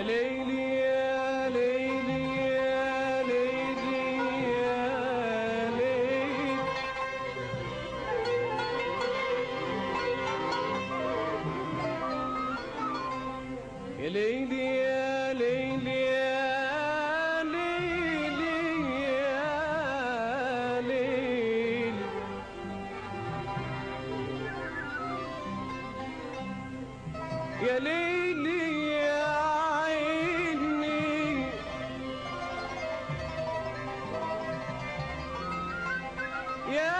ليلي يا ليلي يا ليلي يا ليلي يا ليلي يا ليلي يا ليلي يا ليلي يا ليلي يا عيني يا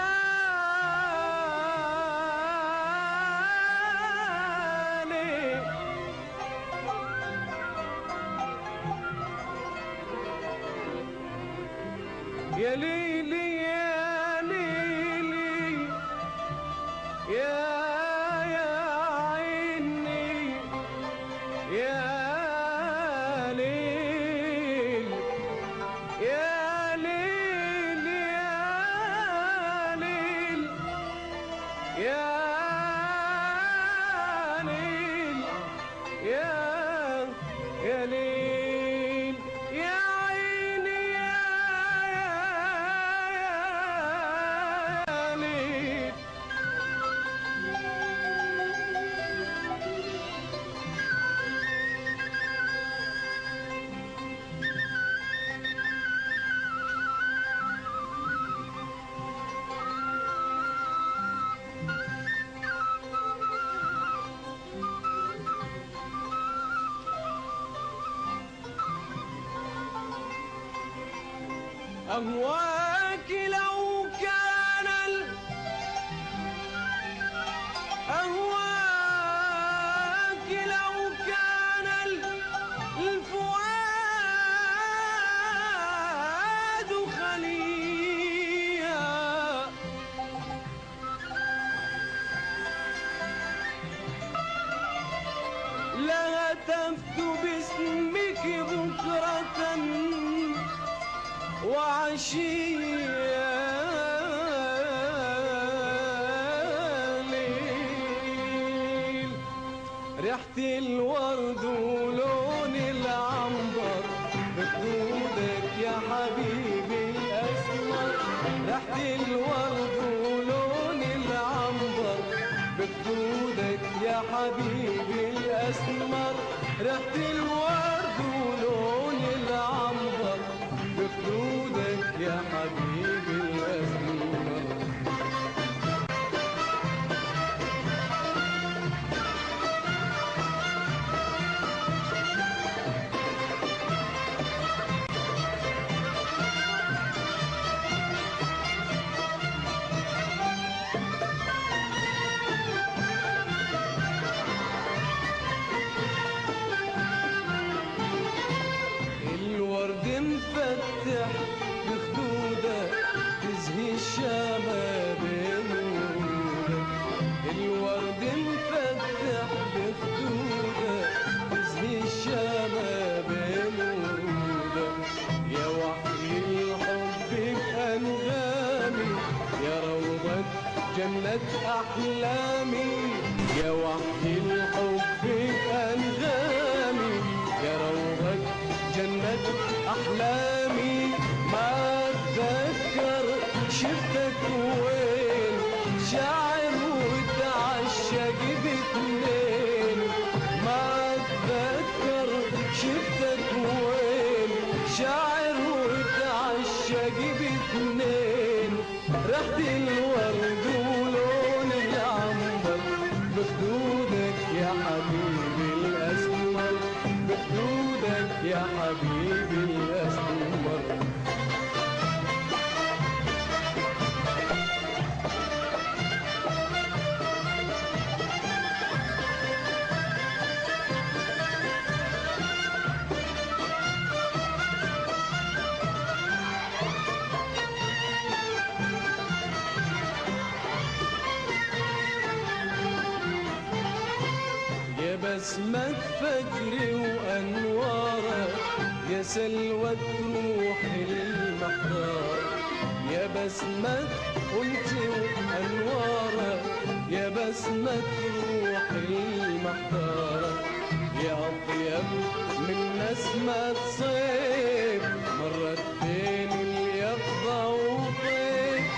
يا ليلي يا ليلي يا عيني يا ليل يا ليل يا ليل يا ليل يا ليل يا عيني يا ليل أهواك لو كان أهواك لو كان الفؤاد خليا لهتفت باسمك بكرة وعشيا ليل ريحة الورد ولون العنبر بخدودك يا حبيبي الأسمر ريحة الورد ولون العنبر بخدودك يا حبيبي الأسمر ريحة الورد ولون العنبر بخدودك يا حبيبي الأسمر الورد مفتح بخدودك تزهي الشامة بنودك الورد مفتح بخدودك تزهي الشامة بنودك يا وحي الحب بأنغامي يا روضة جنة أحلامي يا وحي الحب بأنغامي يا روضة جنة أحلامي ما أتذكر شفتك وين شاعر وتعشق باتنين ما أتذكر شفتك وين شاعر وتعشق باتنين ريحة الورد ولون العنبر بخدودك يا حبيبي الأسمر بخدودك يا حبيبي الأسمر يا بسمة فجري وأنوارك يا سلوى روحي المحضار يا بسمة أنتي وأنوارك يا بسمة روحي المحضار يا أطيب من نسمة صيف مرت بين اليقظة وطيف،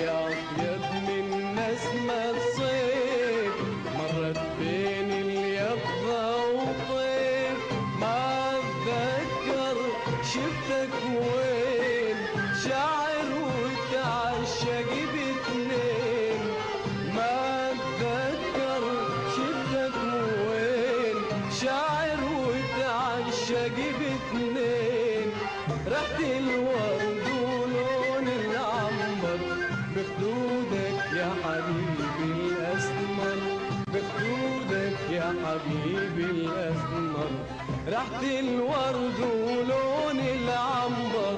يا أطيب من نسمة صيف مرت بين اليقظة وطيف. ما أتذكر شفتك وين شاعر وتعشق باتنين، ما أتذكر شفتك وين شاعر وتعشق باتنين. ريحة الورد ولون العنبر بخدودك يا حبيبي الأسمر، بخدودك يا حبيبي الأسمر. ريحة الورد ولون العنبر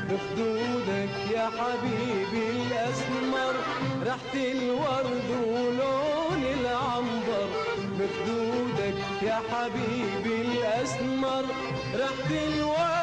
بخدودك يا حبيبي الأسمر، ريحة الورد ولون العنبر بخدودك يا حبيبي الأسمر. ريحة الورد